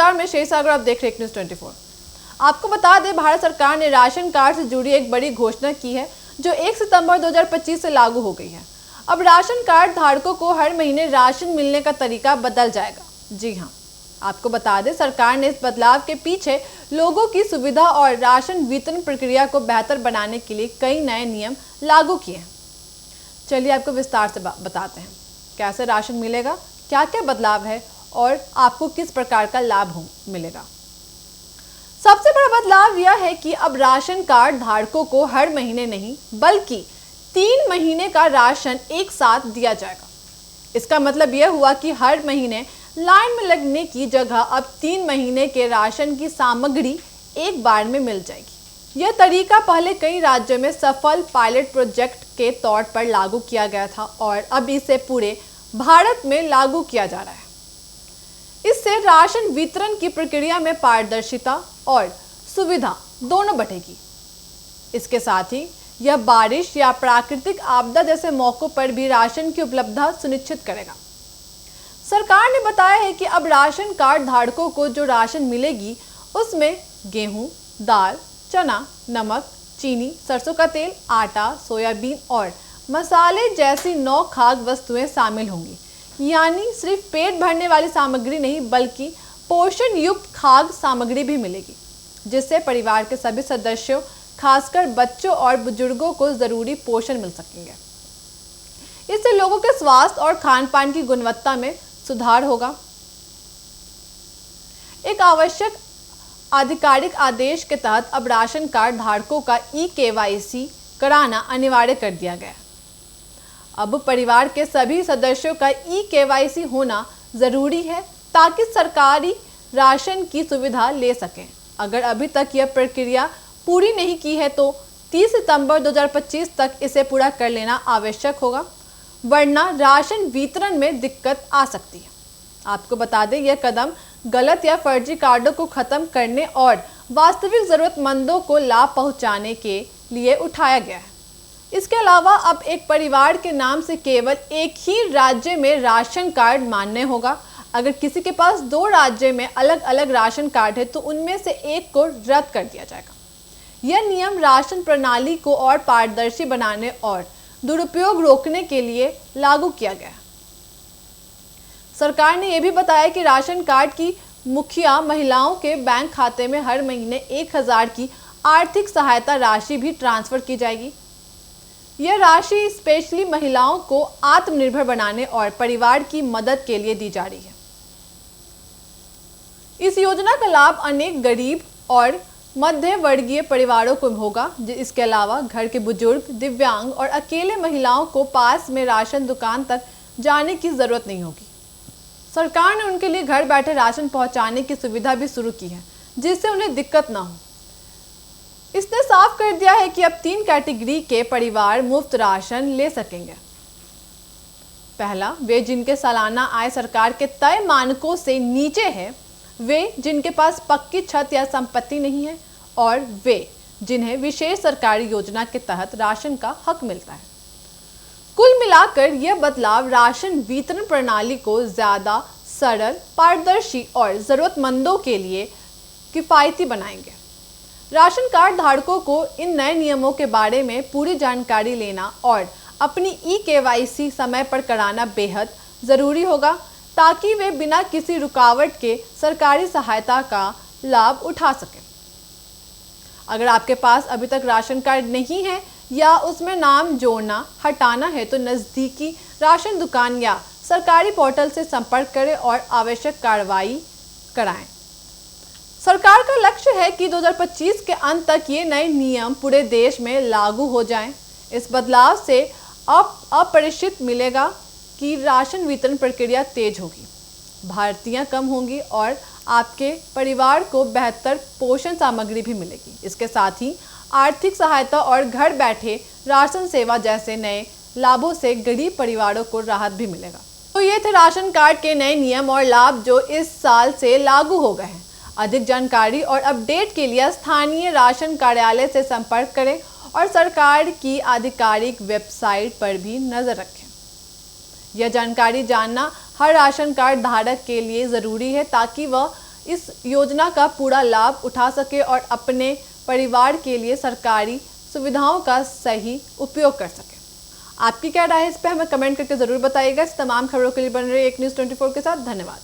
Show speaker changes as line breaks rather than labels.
नमस्कार, मैं शेषसागर, आप देख रहे हैं न्यूज़ 24। आपको बता दें, भारत सरकार ने राशन कार्ड से जुड़ी एक बड़ी घोषणा की है जो 1 सितंबर 2025 से लागू हो गई है। अब राशन कार्ड धारकों को हर महीने राशन मिलने का तरीका बदल जाएगा। जी हाँ, आपको बता दें, सरकार ने इस बदलाव के पीछे लोगों की सुविधा और राशन वितरण प्रक्रिया को बेहतर बनाने के लिए कई नए नियम लागू किए हैं। चलिए आपको विस्तार से बताते हैं कैसे राशन मिलेगा, क्या क्या बदलाव है और आपको किस प्रकार का लाभ मिलेगा। सबसे बड़ा बदलाव यह है कि अब राशन कार्ड धारकों को हर महीने नहीं बल्कि 3 महीने का राशन एक साथ दिया जाएगा। इसका मतलब यह हुआ कि हर महीने लाइन में लगने की जगह अब 3 महीने के राशन की सामग्री एक बार में मिल जाएगी। यह तरीका पहले कई राज्यों में सफल पायलट प्रोजेक्ट के तौर पर लागू किया गया था और अब इसे पूरे भारत में लागू किया जा रहा है। इससे राशन वितरण की प्रक्रिया में पारदर्शिता और सुविधा दोनों बढ़ेगी। इसके साथ ही यह बारिश या प्राकृतिक आपदा जैसे मौकों पर भी राशन की उपलब्धता सुनिश्चित करेगा। सरकार ने बताया है कि अब राशन कार्ड धारकों को जो राशन मिलेगी उसमें गेहूं, दाल, चना, नमक, चीनी, सरसों का तेल, आटा, सोयाबीन और मसाले जैसी 9 खाद्य वस्तुएं शामिल होंगी। यानी सिर्फ पेट भरने वाली सामग्री नहीं बल्कि पोषण युक्त खाद्य सामग्री भी मिलेगी, जिससे परिवार के सभी सदस्यों, खासकर बच्चों और बुजुर्गों को जरूरी पोषण मिल सकेंगे। इससे लोगों के स्वास्थ्य और खान पान की गुणवत्ता में सुधार होगा। एक आवश्यक आधिकारिक आदेश के तहत अब राशन कार्ड धारकों का ई-KYC कराना अनिवार्य कर दिया गया है। अब परिवार के सभी सदस्यों का ई-KYC होना जरूरी है ताकि सरकारी राशन की सुविधा ले सकें। अगर अभी तक यह प्रक्रिया पूरी नहीं की है तो 30 सितंबर 2025 तक इसे पूरा कर लेना आवश्यक होगा, वरना राशन वितरण में दिक्कत आ सकती है। आपको बता दें, यह कदम गलत या फर्जी कार्डों को खत्म करने और वास्तविक जरूरतमंदों को लाभ पहुंचाने के लिए उठाया गया है। इसके अलावा अब एक परिवार के नाम से केवल एक ही राज्य में राशन कार्ड मान्य होगा। अगर किसी के पास 2 राज्य में अलग अलग राशन कार्ड है तो उनमें से एक को रद्द कर दिया जाएगा। यह नियम राशन प्रणाली को और पारदर्शी बनाने और दुरुपयोग रोकने के लिए लागू किया गया है। सरकार ने यह भी बताया कि राशन कार्ड की मुखिया महिलाओं के बैंक खाते में हर महीने 1000 की आर्थिक सहायता राशि भी ट्रांसफर की जाएगी। यह राशि स्पेशली महिलाओं को आत्मनिर्भर बनाने और परिवार की मदद के लिए दी जा रही है। इस योजना का लाभ अनेक गरीब और मध्य वर्गीय परिवारों को होगा। इसके अलावा घर के बुजुर्ग, दिव्यांग और अकेले महिलाओं को पास में राशन दुकान तक जाने की जरूरत नहीं होगी। सरकार ने उनके लिए घर बैठे राशन पहुंचाने की सुविधा भी शुरू की है, जिससे उन्हें दिक्कत ना हो। इसने साफ कर दिया है कि अब 3 कैटेगरी के परिवार मुफ्त राशन ले सकेंगे। पहला, वे जिनके सालाना आय सरकार के तय मानकों से नीचे है, वे जिनके पास पक्की छत या संपत्ति नहीं है और वे जिन्हें विशेष सरकारी योजना के तहत राशन का हक मिलता है। कुल मिलाकर यह बदलाव राशन वितरण प्रणाली को ज्यादा सरल, पारदर्शी और जरूरतमंदों के लिए किफायती बनाएंगे। राशन कार्ड धारकों को इन नए नियमों के बारे में पूरी जानकारी लेना और अपनी ई-KYC समय पर कराना बेहद ज़रूरी होगा ताकि वे बिना किसी रुकावट के सरकारी सहायता का लाभ उठा सकें। अगर आपके पास अभी तक राशन कार्ड नहीं है या उसमें नाम जोड़ना, हटाना है तो नज़दीकी राशन दुकान या सरकारी पोर्टल से संपर्क करें और आवश्यक कार्रवाई कराएं। सरकार का लक्ष्य है कि 2025 के अंत तक ये नए नियम पूरे देश में लागू हो जाएं। इस बदलाव से अपरिचित मिलेगा कि राशन वितरण प्रक्रिया तेज होगी, भारतीयां कम होंगी और आपके परिवार को बेहतर पोषण सामग्री भी मिलेगी। इसके साथ ही आर्थिक सहायता और घर बैठे राशन सेवा जैसे नए लाभों से गरीब परिवारों को राहत भी मिलेगा। तो ये थे राशन कार्ड के नए नियम और लाभ जो इस साल से लागू हो गए हैं। अधिक जानकारी और अपडेट के लिए स्थानीय राशन कार्यालय से संपर्क करें और सरकार की आधिकारिक वेबसाइट पर भी नजर रखें। यह जानकारी जानना हर राशन कार्ड धारक के लिए ज़रूरी है ताकि वह इस योजना का पूरा लाभ उठा सके और अपने परिवार के लिए सरकारी सुविधाओं का सही उपयोग कर सके। आपकी क्या राय है इस पर हमें कमेंट करके ज़रूर बताइएगा। इस तमाम खबरों के लिए बन रहे एक न्यूज़ 24 के साथ। धन्यवाद।